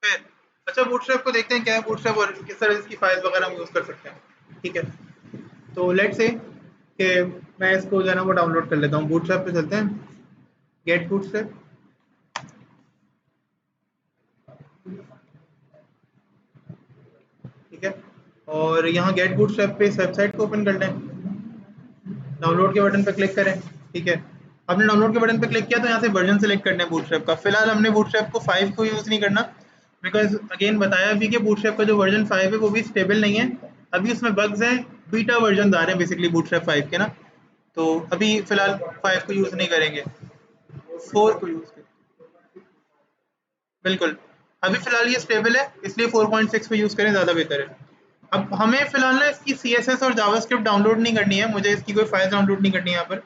फिर अच्छा बूटस्ट्रैप को देखते हैं क्या है बूटस्ट्रैप और किस तरह इसकी फाइल वगैरह हम यूज़ कर सकते हैं। ठीक है, तो लेट्स से कि मैं इसको जो है ना वो डाउनलोड कर लेता हूँ। बूटस्ट्रैप पे चलते हैं, गेट बूटस्ट्रैप। ठीक है, और यहाँ गेट बूटस्ट्रैप पे इस वेबसाइट को ओपन कर लें, डाउनलोड के बटन पर क्लिक करें। ठीक है, आपने डाउनलोड के बटन पर क्लिक किया तो यहाँ से वर्जन सेलेक्ट करना है बूटस्ट्रैप का। फिलहाल हमने बूटस्ट्रैप को 5 को यूज़ नहीं करना, बिकॉज अगेन बताया भी कि बूटस्ट्रैप का जो वर्जन 5 है वो भी स्टेबल नहीं है, अभी उसमें बग्स हैं, बीटा वर्जन आ रहे हैं बेसिकली बूटस्ट्रैप 5 के ना, तो अभी फिलहाल 5 को यूज़ नहीं करेंगे, 4 को यूज़ करें। बिल्कुल, अभी फिलहाल ये स्टेबल है इसलिए 4.6 पे यूज़ करें, ज़्यादा बेहतर है। अब हमें फिलहाल ना इसकी CSS और जावास्क्रिप्ट डाउनलोड नहीं करनी है, मुझे इसकी कोई फाइल डाउनलोड नहीं करनी है यहाँ पर।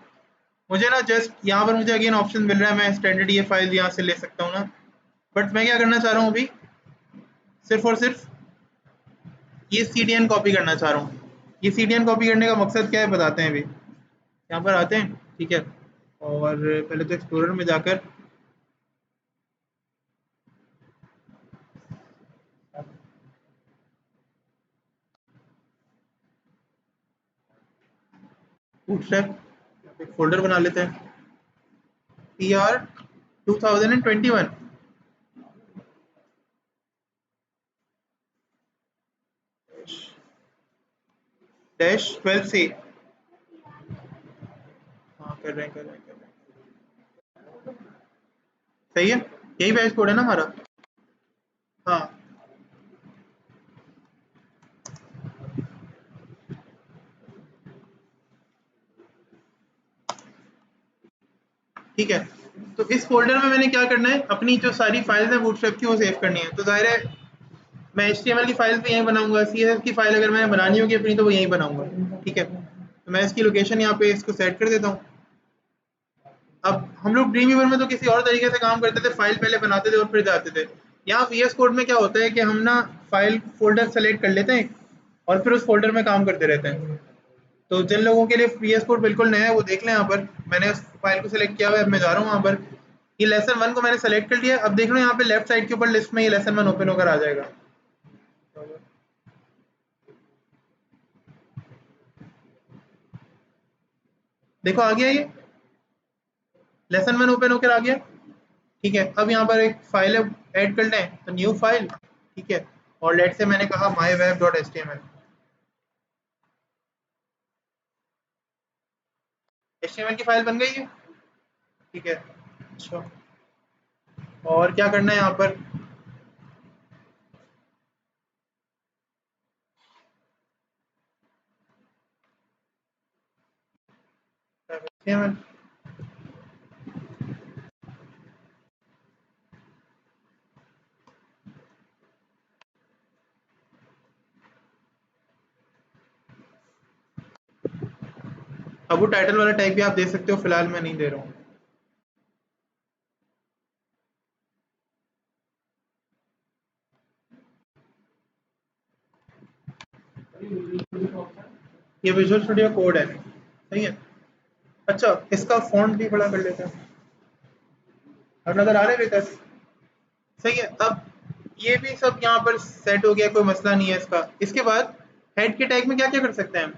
मुझे ना जस्ट यहाँ पर मुझे अगेन ऑप्शन मिल रहा है, मैं स्टैंडर्ड ये फाइल यहाँ से ले सकता हूँ ना, बट मैं क्या करना चाह रहा हूँ अभी, सिर्फ और सिर्फ ये CDN कॉपी करना चाह रहा हूँ। ये CDN कॉपी करने का मकसद क्या है बताते हैं अभी। यहाँ पर आते हैं, ठीक है, और पहले तो एक्सप्लोरर में जाकर बूटस्ट्रैप एक फोल्डर बना लेते हैं, PR 2021 डैश 12 से। हाँ कर रहे हैं कर रहे हैं कर रहे हैं, सही है, यही बैच कोड है ना हमारा। हाँ ठीक है, तो इस फ़ोल्डर में मैंने क्या करना है, अपनी जो सारी फाइल्स हैं बूटस्ट्रैप की वो सेव करनी है। तो ज़ाहिर है मैं HTML की फाइल्स भी यहीं बनाऊँगा, CSS की फाइल अगर मैंने बनानी होगी अपनी तो वो यहीं बनाऊँगा। ठीक है, तो मैं इसकी लोकेशन यहाँ पे इसको सेट कर देता हूँ। अब हम लोग ड्रीम वीवर में तो किसी और तरीके से काम करते थे, फाइल पहले बनाते थे और फिर जाते थे। यहाँ VS कोड में क्या होता है कि हम ना फाइल फ़ोल्डर सेलेक्ट कर लेते हैं और फिर उस फ़ोल्डर में काम करते रहते हैं। तो जिन लोगों के लिए VS कोड बिल्कुल नया है वो देख लें, यहाँ पर मैंने उस फाइल को सिलेक्ट किया हुआ है, अब मैं जा रहा हूँ वहाँ पर। ये लेसन 1 को मैंने सेलेक्ट कर लिया, अब देख लो यहाँ पे लेफ्ट साइड के ऊपर लिस्ट में ये लेसन 1 ओपन होकर आ जाएगा। देखो आ गया ये लेसन 1 ओपन होकर आ गया। ठीक है, अब यहाँ पर एक फाइल ऐड कर लें, तो न्यू फाइल। ठीक है, और लेट से मैंने कहा myweb.html। HTML की फाइल बन गई है। ठीक है, अच्छा, और क्या करना है यहाँ पर, HTML। अब वो टाइटल वाला टैग भी आप दे सकते हो, फिलहाल मैं नहीं दे रहा हूँ। ये विजुअल स्टूडियो कोड है, सही है। अच्छा, इसका फॉन्ट भी बड़ा कर लेते हैं, अब नजर आ रहा है बेहतर, सही है। अब ये भी सब यहाँ पर सेट हो गया, कोई मसला नहीं है इसका। इसके बाद हेड के टैग में क्या क्या कर सकते हैं हम,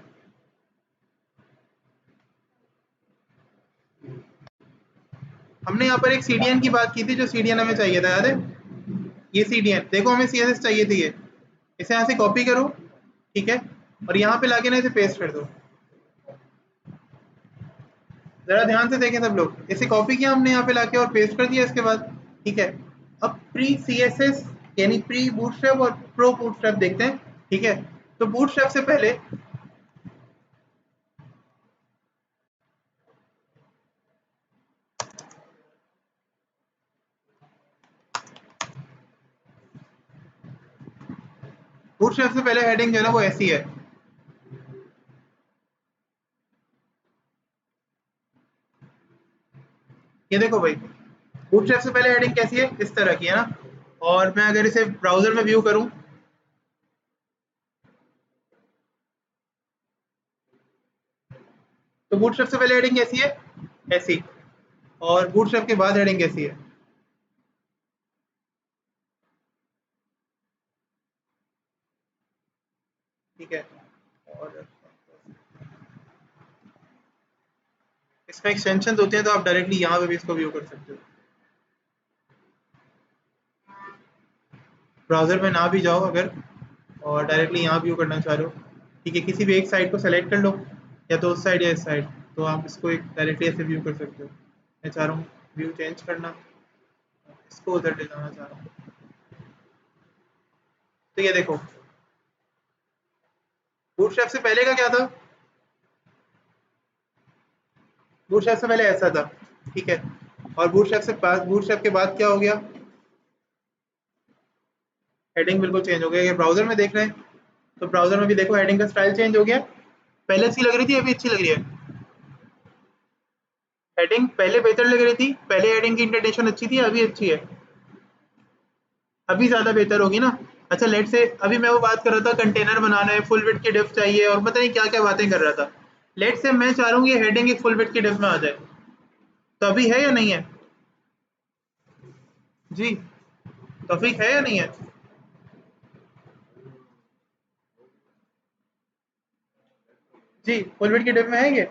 हमने यहाँ पर एक CDN की बात की थी, जो CDN हमें चाहिए था, याद है। ये CDN देखो, हमें CSS चाहिए थी ये, इसे यहाँ से कॉपी करो। ठीक है, और यहाँ पे लाके ना इसे पेस्ट कर दो। जरा ध्यान से देखें सब लोग, इसे कॉपी किया हमने यहाँ पे लाके और पेस्ट कर दिया इसके बाद। ठीक है, अब प्री CSS यानी प्री बूटस्ट्रैप और प्रो बूटस्ट्रैप देखते हैं। ठीक है, तो बूटस्ट्रैप से पहले, बूटस्ट्रैप से पहले हेडिंग जो है ना वो ऐसी है। ये देखो भाई, बूटस्ट्रैप से पहले हेडिंग कैसी है, इस तरह की है ना। और मैं अगर इसे ब्राउजर में व्यू करूं, तो बूटस्ट्रैप से पहले हेडिंग कैसी है, ऐसी। और बूटस्ट्रैप के बाद हेडिंग कैसी है, ठीक है। और इसमें एक्सटेंशन होते हैं तो आप डायरेक्टली यहाँ पे भी इसको व्यू कर सकते हो। ब्राउज़र में ना भी जाओ अगर, और डायरेक्टली यहाँ व्यू करना चाह रहे हो, ठीक है, किसी भी एक साइड को सेलेक्ट कर लो, या तो उस साइड या इस साइड, तो आप इसको एक डायरेक्टली ऐसे व्यू कर सकते हो। मैं चाह रहा हूँ व्यू चेंज करना, इसको उधर ले जाना चाह रहा हूँ। तो ये देखो, बूटस्ट्रैप से पहले का क्या था? बूटस्ट्रैप से पहले ऐसा था, ठीक है, और बूटस्ट्रैप के बाद क्या हो गया? हेडिंग बिल्कुल चेंज हो गया। ये ब्राउज़र में देख रहे हैं, तो ब्राउज़र में भी देखो हेडिंग का स्टाइल चेंज हो गया। पहले अच्छी लग रही थी, अभी अच्छी लग रही है। हेडिंग पहले बेहतर लग रही थी, पहले हेडिंग की इंडेंटेशन अच्छी थी, अभी अच्छी है, अभी ज़्यादा बेहतर होगी ना। अच्छा, लेट से अभी मैं वो बात कर रहा था, कंटेनर बनाना है, फुल विड्थ की डिफ चाहिए, और पता नहीं क्या क्या बातें कर रहा था। लेट से मैं चाह रहा हूँ ये हेडिंग एक फुल विड्थ की डिफ में आ जाए, तो अभी है या नहीं है? जी, तौफीक है या नहीं है? जी, फुल विड्थ की डिफ में है ये?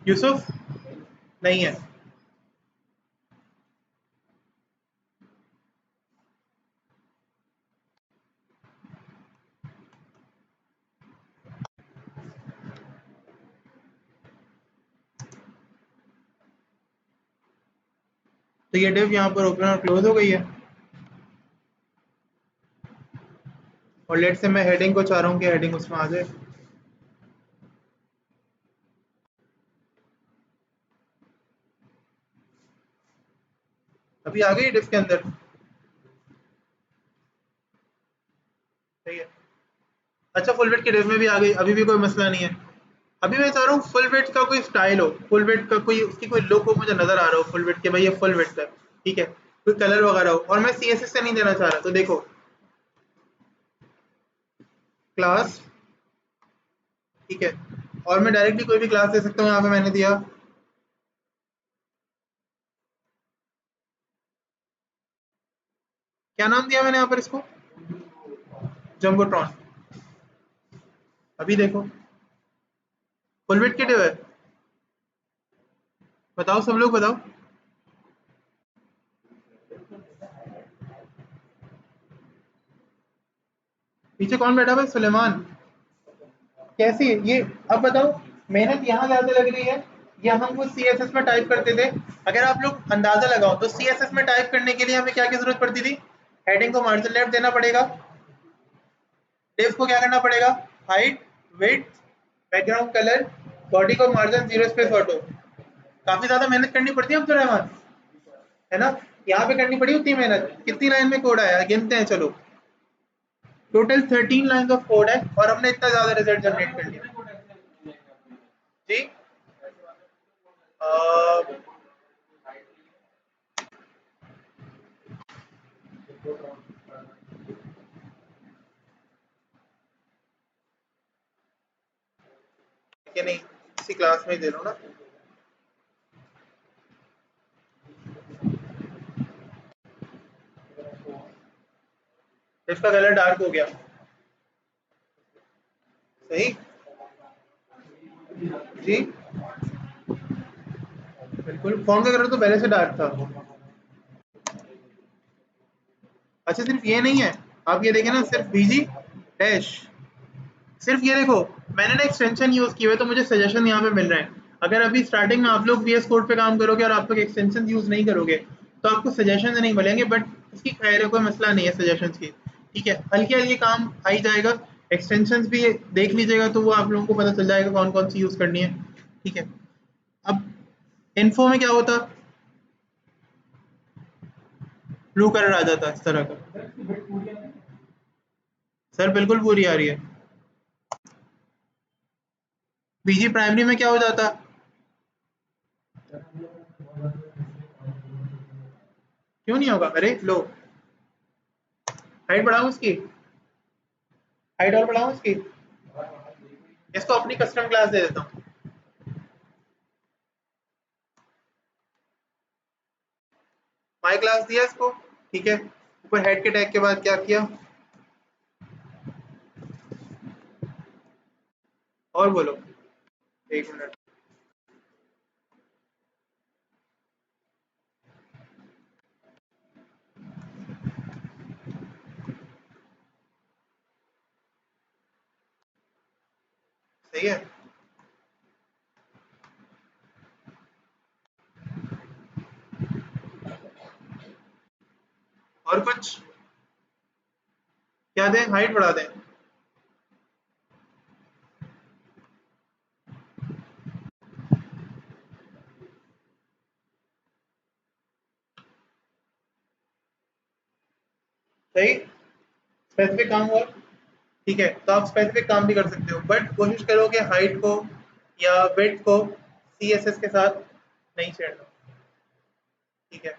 यूसुफ नहीं है। तो ये डिव यहाँ पर ओपन और क्लोज हो गई है, और लेट से मैं हेडिंग को चाह रहा हूँ कि हेडिंग उसमें आ जाए। अभी आ गई डिफ के अंदर, सही है। अच्छा, फुल विड्थ की डिफ में भी आ गई, अभी भी कोई मसला नहीं है। अभी मैं चाह रहा हूँ फुल विड्थ का कोई स्टाइल हो, फुल विड्थ का कोई उसकी कोई लुक हो, मुझे नजर आ रहा हो फुल विड्थ के, भाई ये फुल विड्थ है, ठीक है, कोई कलर वगैरह हो, और मैं सीएसएस से नहीं देना चाह रहा। तो देखो, क्लास, ठीक है, और मैं डायरेक्टली कोई भी क्लास दे सकता हूँ। यहाँ पे मैंने दिया, क्या नाम दिया मैंने यहाँ पर इसको? जम्बोट्रॉन। अभी देखो, फुल विड्थ की डिव है, बताओ सब लोग बताओ। पीछे कौन बैठा हुआ है? सुलेमान। कैसी है ये? अब बताओ, मेहनत यहाँ ज्यादा लग रही है या हम वो सीएसएस में टाइप करते थे? अगर आप लोग अंदाजा लगाओ तो सीएसएस में टाइप करने के लिए हमें क्या की जरूरत पड़ती थी? हेडिंग को मार्जिन लेफ्ट देना पड़ेगा, डिव को क्या करना पड़ेगा? Height, width, background colour, body को मार्जिन, जीरो स्पेस ऑटो। काफी ज्यादा मेहनत करनी पड़ती है अब तो रहमान, है ना? यहाँ पे करनी पड़ी उतनी मेहनत। कितनी लाइन में कोड आया गिनते हैं, चलो। टोटल 13 लाइन ऑफ कोड है, और हमने इतना ज्यादा रिजल्ट जनरेट कर लिया। जी, कि नहीं, इसी क्लास में ही दे लो ना। इसका कलर डार्क हो गया, सही। जी, बिल्कुल, फोन का कलर तो पहले से डार्क था। अच्छा, सिर्फ ये नहीं है, आप ये देखें ना, सिर्फ बीजी डैश, सिर्फ ये देखो, मैंने ना एक्सटेंशन यूज किए हुए, तो मुझे सजेशन यहाँ पे मिल रहे हैं। अगर अभी स्टार्टिंग में आप लोग वीएस कोड पे काम करोगे और आप लोग एक्सटेंशन यूज नहीं करोगे, तो आपको सजेशन नहीं मिलेंगे, बट उसकी खैर है, कोई मसला नहीं है सजेशन की, ठीक है, हल्के हल्के काम आ ही जाएगा। एक्सटेंशन भी देख लीजिएगा, तो वो आप लोगों को पता चल जाएगा कौन कौन सी यूज करनी है, ठीक है। अब इन्फो में क्या होता? ब्लू कलर आ जाता इस तरह का। सर बिल्कुल पूरी आ रही है। बीजी प्राइमरी में क्या हो जाता? क्यों नहीं होगा? अरे लो, हाइट बढ़ाऊं उसकी, हाइट और बढ़ाऊं उसकी, इसको अपनी कस्टम क्लास दे देता हूँ। माई क्लास दिया इसको, ठीक है, ऊपर हेड के टैग के बाद क्या किया, और बोलो, एक मिनट, सही है। और कुछ क्या दें, हाइट बढ़ा दें, सही, स्पेसिफिक काम हुआ। ठीक है, तो आप स्पेसिफिक काम भी कर सकते हो, बट कोशिश करो कि हाइट को या विड्थ को CSS के साथ नहीं छेड़ना। ठीक है,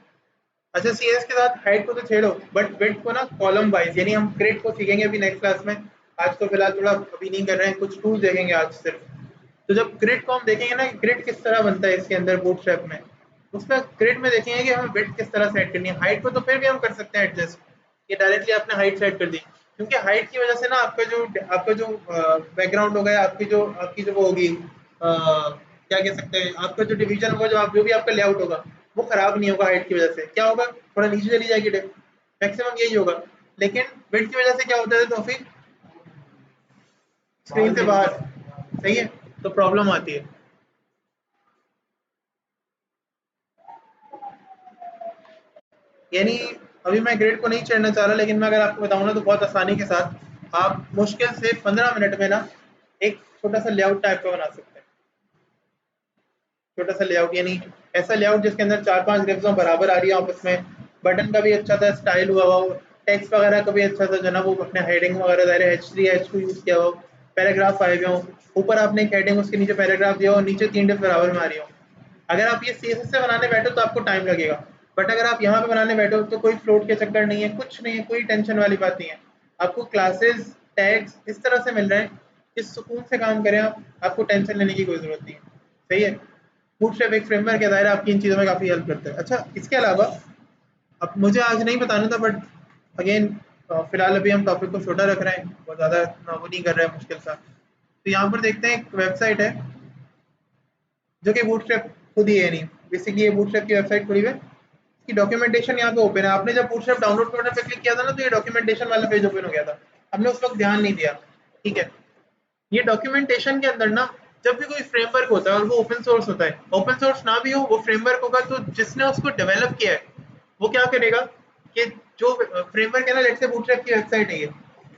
अच्छा CSS के साथ हाइट को तो छेड़ो, बट विड्थ को ना कॉलम वाइज, यानी हम ग्रिड को सीखेंगे अभी नेक्स्ट क्लास में। आज तो फिलहाल थोड़ा अभी नहीं कर रहे हैं, कुछ टूल्स देखेंगे आज सिर्फ। तो जब ग्रिड को हम देखेंगे ना, ग्रिड किस तरह बनता है इसके अंदर बूटस्ट्रैप में, उसमें ग्रिड में देखेंगे कि हमें विड्थ किस तरह सेट करनी है। हाइट को तो फिर भी हम कर सकते हैं एडजस्ट, ये डायरेक्टली आपने हाइट सेट कर दी, क्योंकि हाइट की वजह से ना आपका जो बैकग्राउंड होगा, आपकी जो वो होगी, क्या कह सकते हैं, आपका जो डिवीजन होगा, जो भी आपका लेआउट होगा, वो खराब नहीं होगा। हाइट की वजह से क्या होगा, थोड़ा नीचे चली जाएगी डिप, मैक्सिमम यही होगा। लेकिन विड्थ की वजह से क्या होता है, तो फिर स्क्रीन से बाहर, सही है, तो प्रॉब्लम आती है। यानी अभी मैं ग्रेड को नहीं चढ़ना चाह रहा, लेकिन मैं अगर आपको बताऊँ ना, तो बहुत आसानी के साथ आप मुश्किल से 15 मिनट में ना एक छोटा सा लेआउट टाइप का बना सकते हैं। छोटा सा लेआउट, यानी ऐसा लेआउट जिसके अंदर 4-5 ग्रिप्स बराबर आ रही है आपस में, बटन का भी अच्छा सा स्टाइल हुआ हो, टेक्स्ट वगैरह का भी अच्छा सा, जो ना वो अपने हेडिंग वगैरह ज़ाहिर है H3 या H2 यूज़ किया हो, पैराग्राफ आए हुए हो, ऊपर आपने एक हेडिंग, उसके नीचे पैराग्राफ दिया हो, नीचे 3 डिप्स बराबर में आ रही हो। अगर आप ये CSS से बनाने बैठो तो आपको टाइम लगेगा, बट अगर आप यहाँ पे बनाने बैठो तो कोई फ्लोट के चक्कर नहीं है, कुछ नहीं है, कोई टेंशन वाली बात नहीं है। आपको क्लासेस टैग्स इस तरह से मिल रहे हैं कि सुकून से काम करें आप, आपको टेंशन लेने की कोई ज़रूरत नहीं है। सही है, बूटस्ट्रैप एक फ्रेमवर्क है, ज़ाहिर है आपकी इन चीज़ों में काफ़ी हेल्प करता है। अच्छा, इसके अलावा अब मुझे आज नहीं बताना था, बट अगेन फिलहाल अभी हम टॉपिक को छोटा रख रहे हैं, बहुत ज़्यादा वो नहीं कर रहे हैं मुश्किल सा। तो यहाँ पर देखते हैं, एक वेबसाइट है जो कि बूटस्ट्रैप खुद ही है, नहीं बेसिकली ये बूटस्ट्रैप की वेबसाइट खुली हुई है, इसकी डॉक्यूमेंटेशन यहाँ पे ओपन है। आपने जब बूटस्ट्रैप डाउनलोड करने पे क्लिक किया था ना, तो ये डॉक्यूमेंटेशन वाला पेज ओपन हो गया था, हमने उस वक्त ध्यान नहीं दिया। ठीक है, ये डॉक्यूमेंटेशन के अंदर ना, जब भी कोई फ्रेमवर्क होता है और वो ओपन सोर्स होता है, ओपन सोर्स ना भी हो वो फ्रेमवर्क होगा, तो जिसने उसको डेवलप किया है वो क्या करेगा कि जो फ्रेमवर्क है ना, लेट्स से बूटस्ट्रैप की वेबसाइट है ये,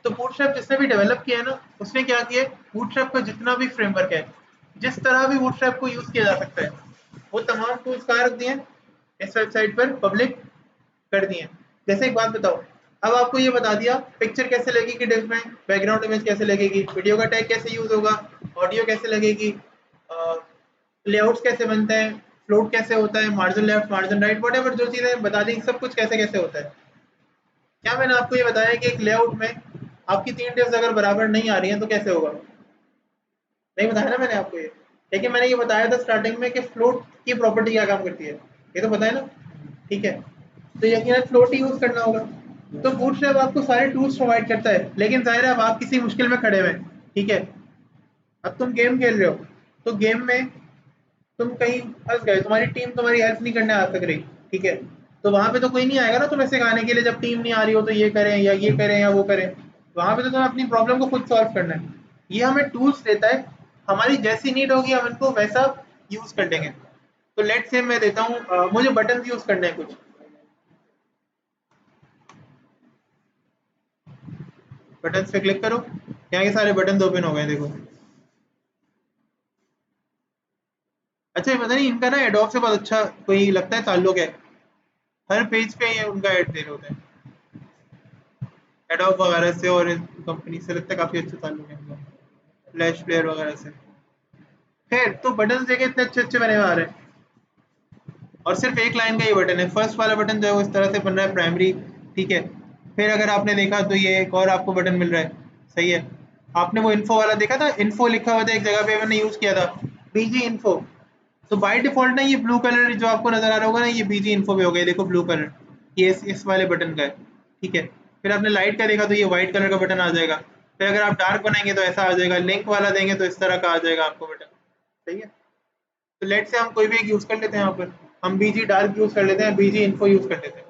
तो बूटस्ट्रैप जिसने भी डेवलप किया है ना, उसने क्या किया है, बूटस्ट्रैप का जितना भी फ्रेमवर्क है, जिस तरह भी बूटस्ट्रैप को यूज किया जा सकता है, वो तमाम टूल्स कहाँ रख दिए हैं, इस वेबसाइट पर पब्लिक कर दिए। जैसे एक बात बताओ, अब आपको ये बता दिया पिक्चर कैसे लगेगी डिव में, बैकग्राउंड इमेज कैसे लगेगी, वीडियो का टैग कैसे यूज होगा, ऑडियो कैसे लगेगी, लेआउट्स कैसे बनते हैं, फ्लोट कैसे होता है, margin left margin right, what ever जो चीज़ें बता दी, सब कुछ कैसे कैसे होता है। क्या मैंने आपको ये बताया कि एक लेआउट में आपकी 3 डिव्स अगर बराबर नहीं आ रही हैं तो कैसे होगा, नहीं बताया ना मैंने आपको ये। लेकिन मैंने ये बताया था स्टार्टिंग में कि फ्लोट की प्रॉपर्टी क्या काम करती है, ये तो बताया ना। ठीक है, तो यकीनन फ्लोट ही यूज करना होगा। तो बूटस्ट्रैप आपको सारे टूल्स प्रोवाइड करता है, लेकिन जाहिर है अब आप किसी मुश्किल में खड़े हुए हैं। ठीक है, अब तुम गेम खेल रहे हो, तो गेम में तुम कहीं फंस गए, तुम्हारी टीम तुम्हारी हेल्प नहीं करने आ सक रही। ठीक है, तो वहां पे तो कोई नहीं आएगा ना तुम्हें सिखाने के लिए, जब टीम नहीं आ रही हो तो ये करें या ये करें या वो करें, वहां पे तो तुम्हें अपनी प्रॉब्लम को खुद सॉल्व करना है। ये हमें टूल्स देता है, हमारी जैसी नीड होगी हम इनको वैसा यूज कर लेंगे। तो लेट से मैं देता हूँ, मुझे बटन यूज करने हैं कुछ, बटन पे क्लिक करो, यहाँ के सारे बटन ओपन हो गए, देखो। अच्छा, ये पता नहीं इनका ना एडोब से बहुत अच्छा कोई लगता है ताल्लुक है, हर पेज पे ये उनका ऐड दे रहे होते हैं एडोब वगैरह से, और कंपनी से लगता है काफी अच्छा ताल्लुक है इनका, फ्लैश प्लेयर वगैरह से। खैर, तो बटन देखे इतने अच्छे अच्छे बने हुए आ रहे हैं, और सिर्फ एक लाइन का ये बटन है, फर्स्ट वाला बटन जो है वो इस तरह से बन रहा है, प्राइमरी। ठीक है, फिर अगर आपने देखा तो ये एक और आपको बटन मिल रहा है, सही है। आपने वो इन्फो वाला देखा था, इन्फो लिखा हुआ था एक जगह पे, मैंने यूज किया था, बीजी इन्फो। तो बाय डिफॉल्ट ना ये ब्लू कलर जो आपको नजर आ रहा होगा ना, ये बीजी इन्फो पे हो गया, देखो ब्लू कलर, ये इस वाले बटन का है। ठीक है। फिर आपने लाइट का देखा तो ये व्हाइट कलर का बटन आ जाएगा। फिर अगर आप डार्क बनाएंगे तो ऐसा आ जाएगा, लिंक वाला देंगे तो इस तरह का आ जाएगा आपको बटन। सही है। तो लेट से हम कोई भी एक यूज़ कर लेते हैं। यहाँ पर हम बीजी डार्क यूज़ कर लेते हैं, बीजी इन्फो यूज़ कर लेते हैं।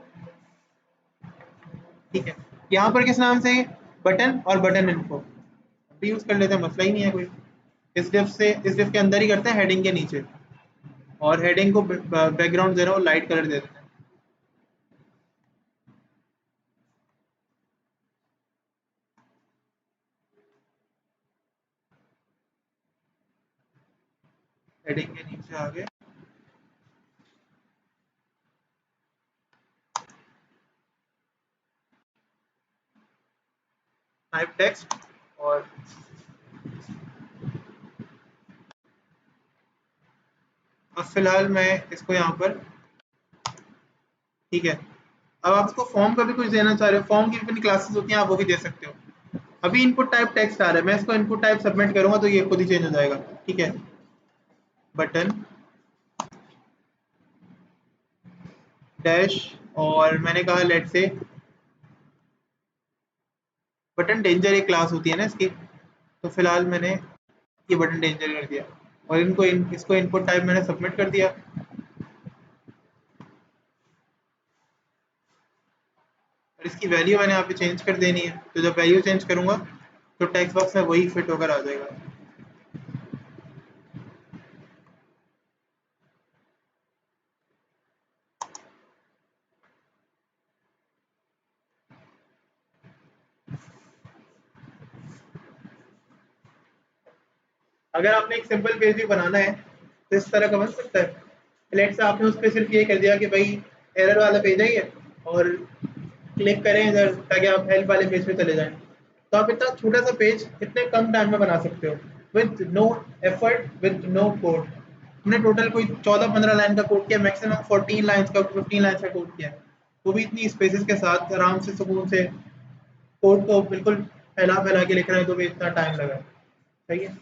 ठीक है। यहाँ पर किस नाम से, बटन और बटन इन्फो भी यूज़ कर लेते हैं, मसला ही नहीं है कोई। इस डिफ के अंदर ही करते हैं, हेडिंग के नीचे, और हेडिंग को बैकग्राउंड दे रहा हूँ लाइट कलर दे देते हैं। हेडिंग के नीचे आ गए, टाइप टेक्स्ट, और अब फिलहाल मैं इसको यहाँ पर, ठीक है। अब आप इसको फॉर्म का भी कुछ देना चाह रहे हो, फॉर्म की भी अपनी क्लासेस होती हैं, आप वो भी दे सकते हो। अभी इनपुट टाइप टेक्स्ट आ रहा है, मैं इसको इनपुट टाइप सबमिट करूंगा तो ये खुद ही चेंज हो जाएगा। ठीक है। बटन डैश, और मैंने कहा लेट से बटन डेंजर एक क्लास होती है ना इसकी, तो फिलहाल मैंने ये बटन डेंजर कर दिया, और इसको इनपुट टाइप मैंने सबमिट कर दिया। और इसकी वैल्यू मैंने यहाँ पे चेंज कर देनी है, तो जब वैल्यू चेंज करूंगा तो टेक्स्ट बॉक्स में वही फिट होकर आ जाएगा। अगर आपने एक सिंपल पेज भी बनाना है तो इस तरह का बन सकता है। लेट से आपने उस पर सिर्फ ये कर दिया कि भाई एरर वाला पेज है ये, और क्लिक करें इधर ताकि आप हेल्प वाले पेज पे चले जाएं, तो आप इतना छोटा सा पेज इतने कम टाइम में बना सकते हो, with no effort, with no code. हमने टोटल कोई 14-15 लाइन का कोड किया, मैक्सिमम 14 लाइन्स का, 15 लाइन्स का कोड किया है, वो भी इतनी स्पेसेस के साथ आराम से सुकून से कोड को बिल्कुल फैला फैला के लिख रहे हैं, तो भी इतना टाइम लगा। सही है।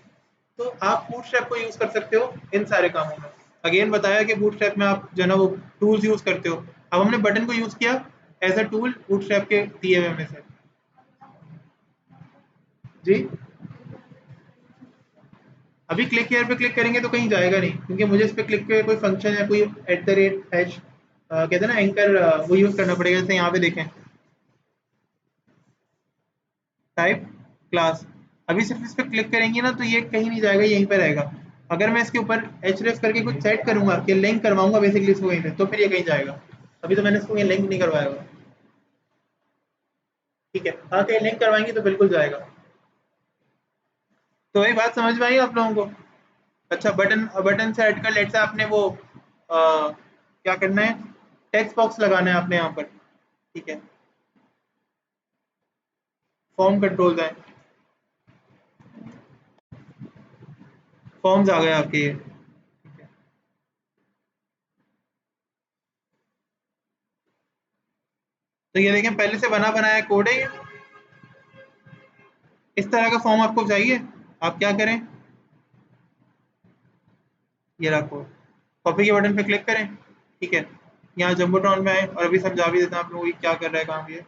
तो आप बूटस्ट्रैप को यूज़ कर सकते हो इन सारे कामों में। अगेन बताया कि बूटस्ट्रैप में आप जो है ना वो टूल्स यूज़ करते हो। अब हमने बटन को यूज़ किया एज अ टूल बूटस्ट्रैप के दिए हुए में से। जी, अभी क्लिक हियर पे क्लिक करेंगे तो कहीं जाएगा नहीं, क्योंकि मुझे इस पे क्लिक पे कोई फंक्शन या कोई एट द रेट हैश कहते हैं ना एंकर, वो यूज़ करना पड़ेगा। जैसे यहाँ पे देखें टाइप क्लास, अभी सिर्फ इस पे क्लिक करेंगे ना तो ये कहीं नहीं जाएगा, यहीं पे रहेगा। अगर मैं इसके ऊपर एच करके कुछ सेट करूंगा कि लिंक करवाऊंगा बेसिकली इसको कहीं पे, तो फिर ये कहीं जाएगा। अभी तो मैंने इसको कहीं लिंक नहीं करवाया हुआ। ठीक है, हाँ कहीं लिंक करवाएंगे तो बिल्कुल जाएगा। तो वही बात समझ में आई आप लोगों को। अच्छा, बटन बटन से हटकर लेट से आपने वो क्या करना है, टेक्स्ट बॉक्स लगाना है आपने यहाँ पर। ठीक है, फॉर्म कंट्रोल है, फॉर्म्स आ गए आपके ये। ठीक है, तो ये देखें पहले से बना बनाया कोड है ये। इस तरह का फॉर्म आपको चाहिए, आप क्या करें, ये रहा कोड, कॉपी के बटन पे क्लिक करें। ठीक है, यहाँ जम्बोट्रॉन में आए, और अभी समझा भी देता हूँ आप लोगों को क्या कर रहा है काम ये।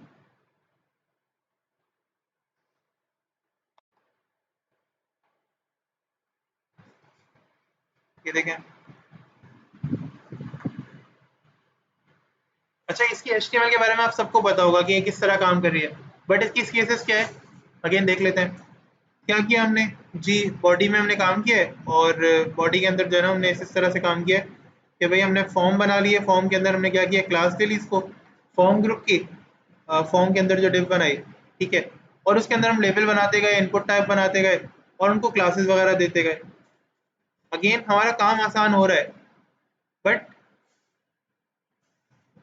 ये देखें, अच्छा इसकी HTML के बारे में आप सबको पता होगा कि ये किस तरह काम कर रही है, बट इसकी केसेस क्या है, अगेन देख लेते हैं। क्या किया हमने, जी बॉडी में हमने काम किया है, और बॉडी के अंदर जो है ना हमने इस तरह से काम किया है कि भाई हमने फॉर्म बना लिए, फॉर्म के अंदर हमने क्या किया, क्लास दे ली इसको, फॉर्म ग्रुप की, फॉर्म के अंदर जो डिव बनाई। ठीक है, और उसके अंदर हम लेबल बनाते गए, इनपुट टाइप बनाते गए, और उनको क्लासेस वगैरह देते गए। अगेन हमारा काम आसान हो रहा है, बट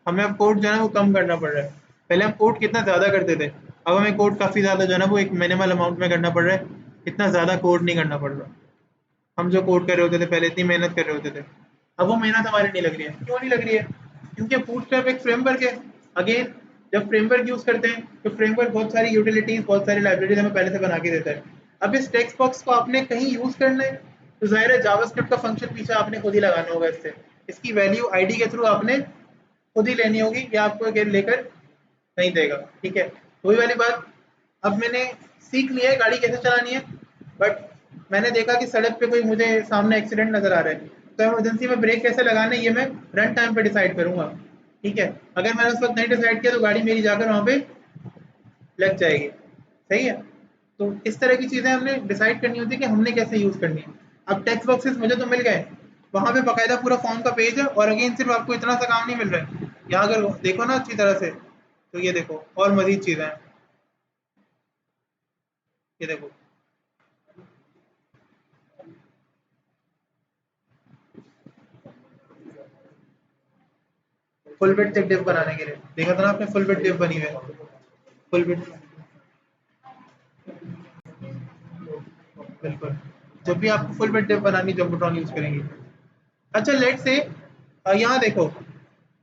हमें अब कोड जो है ना वो कम करना पड़ रहा है। पहले हम कोड कितना ज़्यादा करते थे, अब हमें कोड काफ़ी ज़्यादा जो है ना वो एक मिनिमल अमाउंट में करना पड़ रहा है, इतना ज़्यादा कोड नहीं करना पड़ रहा। हम जो कोड कर रहे होते थे पहले, इतनी मेहनत कर रहे होते थे, अब वो मेहनत हमारी नहीं लग रही है। क्यों नहीं लग रही है, क्योंकि बूटस्ट्रैप एक फ्रेमवर्क है। अगेन जब फ्रेमवर्क यूज़ करते हैं तो फ्रेमवर्क बहुत सारी यूटिलिटीज़, बहुत सारी लाइब्रेरीज हमें पहले से बना के देता है। अब इस टेक्स्ट बॉक्स को आपने कहीं यूज़ करना है तो ज़ाहिर है जावास्क्रिप्ट का फंक्शन पीछे आपने खुद ही लगाना होगा। इससे इसकी वैल्यू आईडी के थ्रू आपने खुद ही लेनी होगी, या आपको अगेन लेकर नहीं देगा। ठीक है, वही वाली बात। अब मैंने सीख लिया है गाड़ी कैसे चलानी है, बट मैंने देखा कि सड़क पे कोई मुझे सामने एक्सीडेंट नजर आ रहा है, तो इमरजेंसी में ब्रेक कैसे लगाना है ये मैं रन टाइम पे डिसाइड करूंगा। ठीक है, अगर मैंने उस वक्त नहीं डिसाइड किया तो गाड़ी मेरी जाकर वहां पे लग जाएगी। सही है, तो इस तरह की चीजें हमने डिसाइड करनी होती है कि हमने कैसे यूज करनी है। अब टेक्स्ट बॉक्सेस मुझे तो मिल गए, वहां पे बकायदा पूरा फॉर्म का पेज है, और अगेन सिर्फ आपको इतना सा काम नहीं मिल रहा है। यहाँ अगर देखो ना अच्छी तरह से, तो ये देखो और मजीद चीजें हैं। ये देखो, फुल बिट डिव बनाने के लिए देखा था ना आपने, फुल बिट डिव बनी हुई है। फुल बिट, बिल्कुल। जब भी आपको फुल बिट डिव बनानी, जम्बोट्रॉन यूज करेंगे। अच्छा लेट से, यहाँ देखो,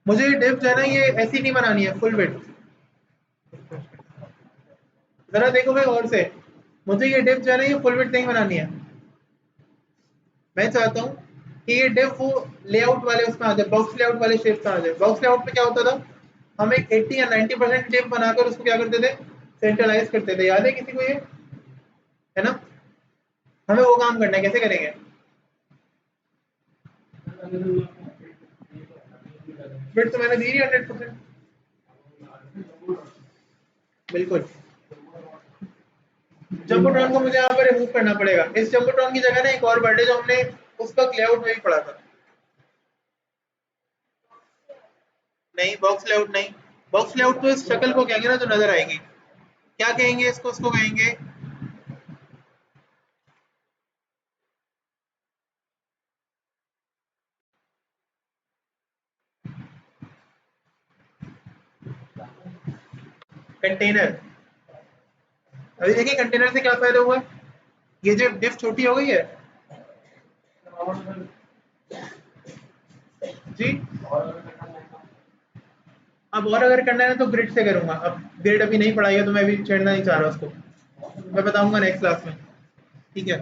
मुझे डिव जो है ना ये ऐसी नहीं बनानी है फुल बिट। जरा देखो भाई और से, मुझे ये डिव जो है ना ये फुल बिट नहीं बनानी है। मैं चाहता हूँ कि ये डिव वो लेआउट वाले उसमें आ जाए, बॉक्स लेआउट वाले शेप में आ जाए। बॉक्स लेआउट में क्या होता था, हम एक 80 या 90% डिव बनाकर उसको क्या करते थे, सेंट्रलाइज करते थे। याद है किसी को ये, है ना? हमें वो काम करना है, कैसे करेंगे? फिर तो मैंने दी ही 100%। बिल्कुल, जम्बोट्रॉन को मुझे यहाँ पर रिमूव करना पड़ेगा। इस जम्बोट्रॉन की जगह ना एक और वर्ड है जो हमने उस वक्त लेआउट में भी पढ़ा था। नहीं, बॉक्स लेआउट नहीं। बॉक्स लेआउट तो इस शक्ल को कहेंगे ना जो नजर आएगी। क्या कहेंगे इसको, उसको कहेंगे कंटेनर। अभी देखिए कंटेनर से क्या फायदा हुआ, ये जो डिफ छोटी हो गई है। जी, अब और अगर करना है तो ग्रिड से करूंगा। अब ग्रिड अभी नहीं पढ़ाई है तो मैं अभी छेड़ना नहीं चाह रहा उसको, मैं बताऊंगा नेक्स्ट क्लास में। ठीक है,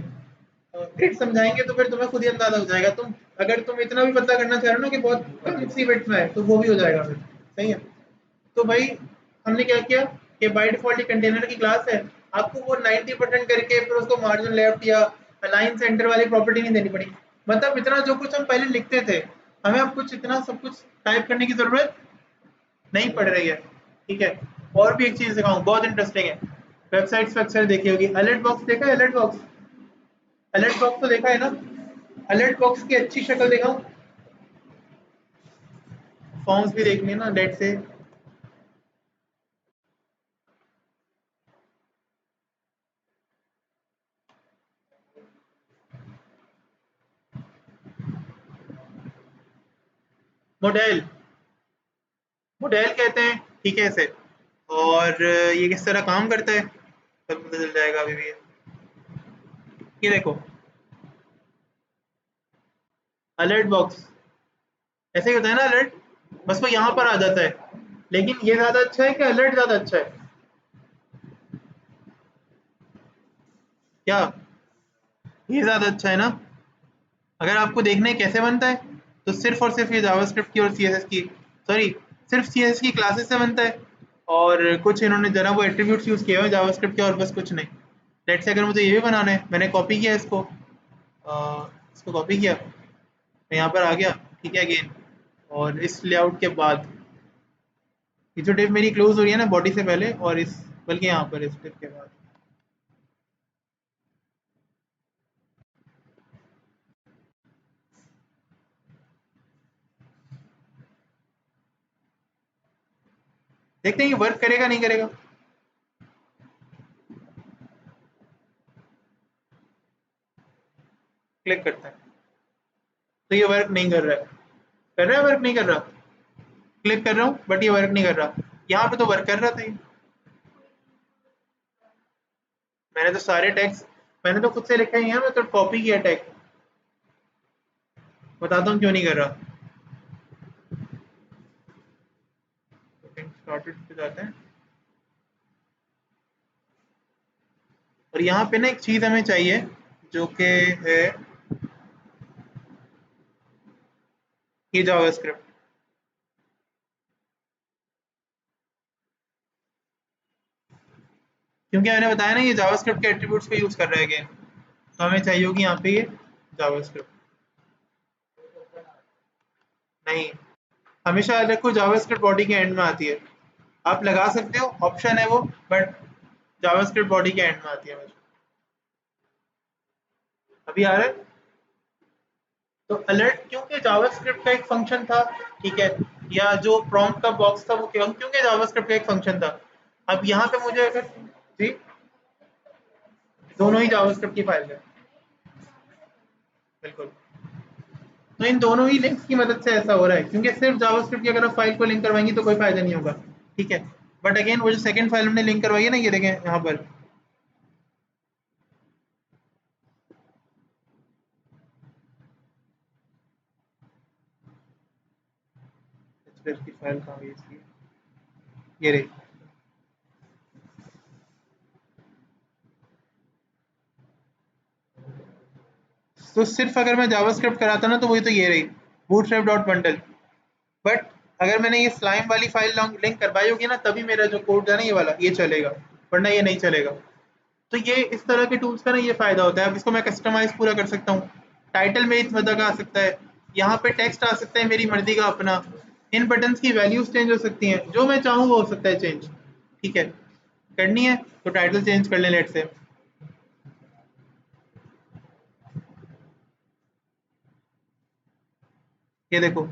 ग्रिड समझाएंगे तो फिर तुम्हें खुद ही अंदाजा हो जाएगा। तुम अगर तुम इतना भी पता करना चाह रहे हो ना कि बहुत कम सी बिट्स में है, तो वो भी हो जाएगा फिर। सही है, तो भाई हमने क्या किया कि बाय डिफॉल्ट कंटेनर की क्लास है, आपको वो 90% करके फिर उसको मार्जिन लेफ्ट या अलाइन सेंटर वाली प्रॉपर्टी नहीं देनी पड़ी। मतलब इतना जो कुछ हम पहले लिखते थे, हमें अब कुछ इतना सब कुछ टाइप करने की जरूरत नहीं पड़ रही है। ठीक है, और भी एक चीज दिखाऊं, बहुत इंटरेस्टिंग है। वेबसाइट्स पे अक्सर देखी होगी, अलर्ट बॉक्स देखा है? अलर्ट बॉक्स, अलर्ट बॉक्स तो देखा है ना? अलर्ट बॉक्स की अच्छी शक्ल दिखाऊं? फॉर्म्स भी देखनी है ना लेट से। मॉडल, मॉडल कहते हैं, ठीक है इसे। और ये किस तरह काम करता है सब पता चल जाएगा अभी भी। ये देखो, अलर्ट बॉक्स ऐसे ही होता है ना अलर्ट, बस वो यहाँ पर आ जाता है। लेकिन ये ज्यादा अच्छा है कि अलर्ट ज्यादा अच्छा है? क्या ये ज्यादा अच्छा है ना? अगर आपको देखना है कैसे बनता है, तो सिर्फ और सिर्फ ये जावास्क्रिप्ट की और सीएसएस की, सॉरी, सिर्फ सीएसएस की क्लासेस से बनता है। और कुछ इन्होंने जरा वो एट्रीब्यूट्स यूज किए हुए हैं जावास्क्रिप्ट के, और बस कुछ नहीं। लेट्स से अगर मुझे ये भी बनाना है, मैंने कॉपी किया इसको, इसको कॉपी किया, मैं यहाँ पर आ गया। ठीक है अगेन, और इस लेआउट के बाद ये जो डिव मेरी क्लोज हो रही है ना बॉडी से पहले, और इस, बल्कि यहाँ पर इस डिव के बाद, देखते हैं ये वर्क करेगा नहीं करेगा। क्लिक करते हैं, तो ये वर्क नहीं कर रहा है। कर रहा है, वर्क नहीं कर रहा? क्लिक कर रहा हूँ बट ये वर्क नहीं कर रहा। यहाँ पे तो वर्क कर रहा था ये। मैंने तो सारे टैग्स, मैंने तो खुद से लिखा ही है, मैं तो कॉपी किया टैग। बताता हूँ क्यों नहीं कर रहा। स्टार्टेड पे जाते हैं, और यहाँ पे ना एक चीज हमें चाहिए जो कि है ये जावास्क्रिप्ट। क्योंकि मैंने बताया ना ये जावास्क्रिप्ट के एट्रीब्यूट्स को यूज कर रहा है अगेन, तो हमें चाहिए होगी यहाँ पे ये जावास्क्रिप्ट। नहीं, हमेशा याद रखो जावास्क्रिप्ट बॉडी के एंड में आती है। आप लगा सकते हो, ऑप्शन है वो, बट जावास्क्रिप्ट बॉडी के एंड में आती है हमेशा। अभी आ रहा है? तो अलर्ट क्योंकि जावास्क्रिप्ट का एक फंक्शन था, ठीक है, या जो प्रॉम्प्ट का बॉक्स था वो क्योंकि जावास्क्रिप्ट का एक फंक्शन था। अब यहाँ पे मुझे अगर जी, दोनों ही जावास्क्रिप्ट की फाइल है, बिल्कुल। तो इन दोनों ही लिंक्स की मदद से ऐसा हो रहा है, क्योंकि सिर्फ जावास्क्रिप्ट की अगर आप फाइल को लिंक करवाएंगी तो कोई फायदा नहीं होगा, ठीक है। बट अगेन वो जो सेकंड फाइल हमने लिंक करवाई है ना, ये देखें यहाँ पर, एक्सप्रेस की फाइल कहाँ गई इसकी, ये रही। तो सिर्फ अगर मैं जावास्क्रिप्ट कराता ना तो वही तो ये रही, बूटस्ट्रैप डॉट बंडल। बट अगर मैंने ये स्लाइम वाली फाइल लिंक करवाई होगी ना, तभी मेरा जो कोड है ना ये वाला, ये चलेगा, वरना ये नहीं चलेगा। तो ये इस तरह के टूल्स का ना ये फायदा होता है। अब इसको मैं कस्टमाइज पूरा कर सकता हूँ, टाइटल मेरी मर्जी का आ सकता है, यहाँ पे टेक्स्ट आ सकता है मेरी मर्जी का अपना, इन बटन्स की वैल्यूज चेंज हो सकती हैं, जो मैं चाहूँ वो हो सकता है चेंज, ठीक है। करनी है तो टाइटल चेंज कर लें लेट से, ये देखो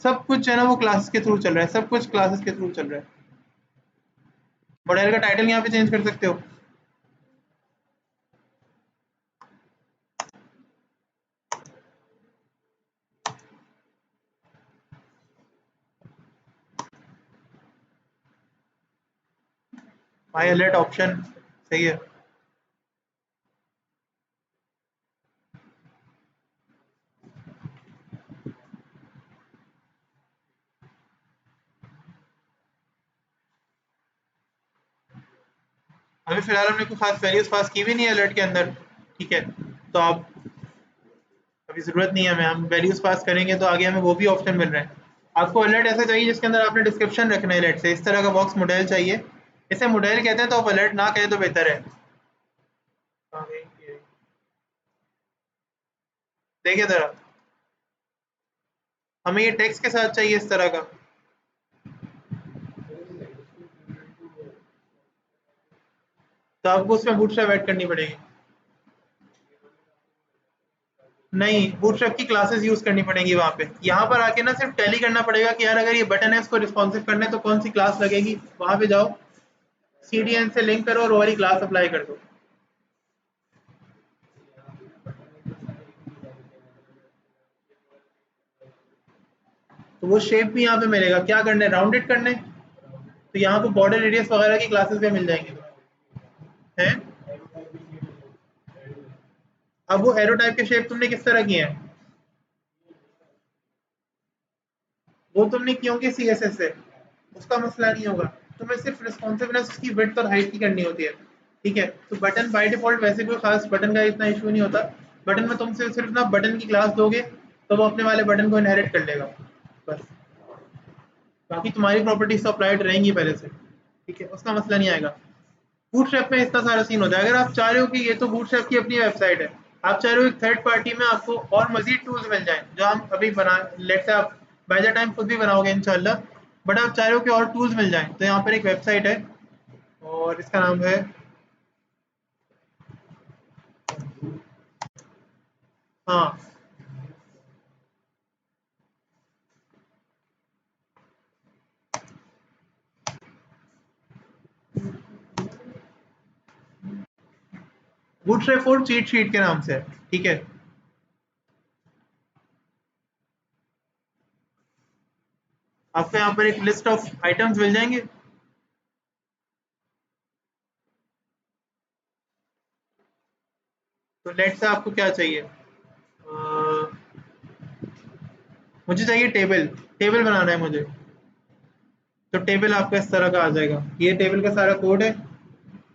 सब कुछ है ना वो क्लासेस के थ्रू चल रहा है, सब कुछ क्लासेस के थ्रू चल रहा है। मॉडल का टाइटल यहाँ पे चेंज कर सकते हो, माई अलर्ट ऑप्शन, सही है। अभी फिलहाल हमने कोई खास वैल्यूज पास की भी नहीं है अलर्ट के अंदर, ठीक है। तो आप अभी जरूरत नहीं है हमें, हम वैल्यूज पास करेंगे तो आगे हमें वो भी ऑप्शन मिल रहा है। आपको अलर्ट ऐसा चाहिए जिसके अंदर आपने डिस्क्रिप्शन रखना है अलर्ट से, इस तरह का बॉक्स मॉडल चाहिए, इसे मॉडल कहते हैं। तो आप अलर्ट ना कहें तो बेहतर है। देखिए जरा, हमें ये टेक्स्ट के साथ चाहिए इस तरह का, तो आपको उसमें बूटस्ट्रैप ऐड करनी पड़ेगी। नहीं, बूटस्ट्रैप की क्लासेस यूज करनी पड़ेंगी वहाँ पे। यहाँ पर आके ना सिर्फ टैली करना पड़ेगा कि यार अगर ये बटन है इसको रिस्पॉन्सिव करना है तो कौन सी क्लास लगेगी, वहाँ पे जाओ, CDN से लिंक करो और वो वाली क्लास अप्लाई कर दो। तो वो शेप भी यहाँ पे मिलेगा। क्या करना है, राउंडेड करना है, तो यहाँ पे बॉर्डर रेडियस वगैरह की क्लासेस भी मिल जाएंगी हैं। अब वो एरो टाइप के शेप तुमने किस तरह किए हैं, वो तुमने किए होंगे CSS से, उसका मसला नहीं होगा। तुम्हें सिर्फ रिस्पॉन्सिवनेस उसकी विड्थ और हाइट की करनी होती है, ठीक है। तो बटन बाय डिफॉल्ट वैसे कोई खास बटन का इतना इशू नहीं होता। बटन में तुमसे सिर्फ ना बटन की क्लास दोगे तो वो अपने वाले बटन को इनहेरिट कर लेगा, बस। बाकी तुम्हारी प्रॉपर्टीज तो अप्लाइड रहेंगी पहले से, ठीक है, उसका मसला नहीं आएगा। बूटस्ट्रैप में इतना सारा सीन होता है। अगर आप चाह रहे हो कि ये तो बूटस्ट्रैप की अपनी वेबसाइट है, आप चाह रहे हो एक थर्ड पार्टी में आपको और मजीद टूल्स मिल जाएं जो हम अभी बना, लेट से आप बाय द टाइम खुद भी बनाओगे इंशाल्लाह, बट आप चाह रहे हो कि और टूल्स मिल जाएं, तो यहाँ पर एक वेबसाइट है और इसका नाम है, हाँ, बूटस्ट्रैप फॉर चीट शीट के नाम से है, ठीक है। आपको यहाँ पर एक लिस्ट ऑफ आइटम्स मिल जाएंगे। तो लेट से आपको क्या चाहिए, मुझे चाहिए टेबल, टेबल बनाना है मुझे। तो टेबल आपका इस तरह का आ जाएगा, ये टेबल का सारा कोड है,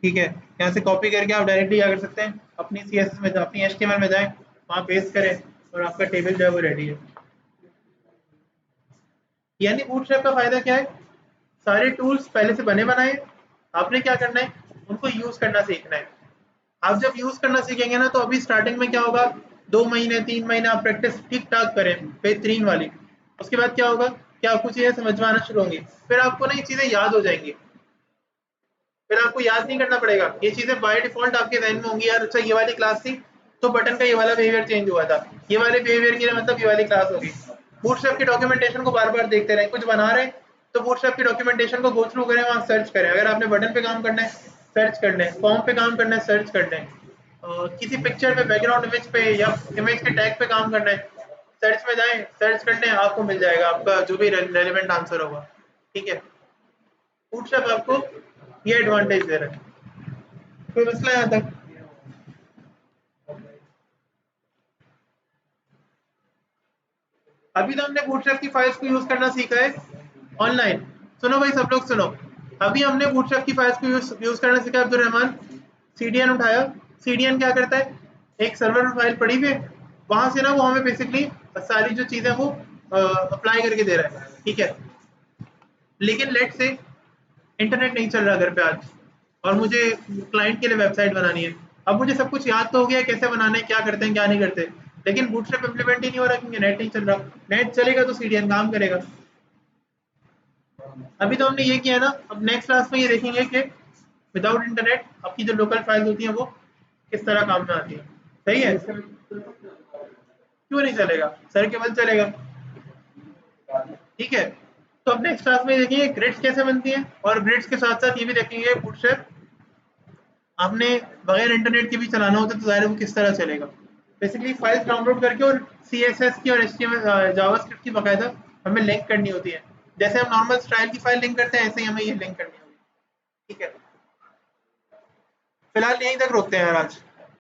ठीक है। यहाँ से कॉपी करके आप डायरेक्टली क्या कर सकते हैं, अपनी CSS में अपनी HTML में जाएं, वहाँ पेस्ट करें और आपका टेबल जो है वो रेडी है। यानी बूटस्ट्रैप का फायदा क्या है, सारे टूल्स पहले से बने बनाए, आपने क्या करना है, उनको यूज करना सीखना है। आप जब यूज करना सीखेंगे ना, तो अभी स्टार्टिंग में क्या होगा, 2 महीने 3 महीने आप प्रैक्टिस ठीक ठाक करें बेहतरीन वाली, उसके बाद क्या होगा कि आपको चीजें समझ में आना शुरू होंगी, फिर आपको ना ये चीजें याद हो जाएंगी, फिर आपको याद नहीं करना पड़ेगा, ये चीजें बाय डिफॉल्ट आपके जहन में होंगी। यार अच्छा ये वाली क्लास थी तो बटन का ये वाला बिहेवियर चेंज हुआ था, ये वाले बिहेवियर के लिए मतलब ये वाली क्लास होगी। बूटस्ट्रैप की डॉक्यूमेंटेशन को बार बार देखते रहें, कुछ बना रहे हैं तो बूटस्ट्रैप की डॉक्यूमेंटेशन को गो थ्रू करें, वहाँ सर्च करें, अगर आपने बटन पे काम करना है सर्च कर लें, फॉर्म पे काम करना है सर्च कर लें, किसी पिक्चर पे बैकग्राउंड इमेज पे या इमेज के टैग पे काम करना है, सर्च में जाएं सर्च कर लें, आपको मिल जाएगा आपका जो भी रेलिवेंट आंसर होगा। ठीक है, बूटस्ट्रैप आपको ये एडवांटेज दे रहा है। कोई मसला यहाँ तक? अभी तो हमने बूटस्ट्रैप की फाइल्स को यूज करना सीखा है ऑनलाइन। सुनो भाई सब लोग सुनो, अभी हमने बूटस्ट्रैप की फाइल्स को यूज करना सीखा। अब्दुल रहमान सीडीएन उठाया, सीडीएन क्या करता है, एक सर्वर में फाइल पड़ी हुई है, वहां से ना वो हमें बेसिकली सारी जो चीजें वो अप्लाई करके दे रहा है। ठीक है, लेकिन लेट से इंटरनेट नहीं चल रहा घर पे आज, और मुझे क्लाइंट के लिए वेबसाइट बनानी है। अब मुझे सब कुछ याद तो हो गया कैसे बनाने हैं, क्या करते हैं क्या नहीं करते, लेकिन बूटस्ट्रैप इम्प्लीमेंट ही नहीं हो रहा क्योंकि नेट नहीं चल रहा। नेट चलेगा तो सीडीएन काम करेगा। अभी तो हमने ये किया ना, अब नेक्स्ट क्लास में ये देखेंगे कि विदाउट इंटरनेट आपकी जो लोकल फाइल्स होती हैं वो किस तरह काम में आती है। सही है, क्यों नहीं चलेगा, सर के बल चलेगा। ठीक है, तो अब नेक्स्ट क्लास में देखेंगे ग्रिड्स कैसे बनती हैं, और ग्रिड्स के साथ साथ ये भी देखेंगे बूटस्ट्रैप आपने बगैर इंटरनेट के भी चलाना होता है तो ज़ाहिर है वो किस तरह चलेगा। बेसिकली फाइल्स डाउनलोड करके और सीएसएस की और एचटीएमएल जावास्क्रिप्ट की बाकायदा हमें लिंक करनी होती है, जैसे हम नॉर्मल स्टाइल की फाइल लिंक करते हैं ऐसे ही हमें ये लिंक करनी होगी। ठीक है, फिलहाल यहीं तक रोकते हैं यार आज।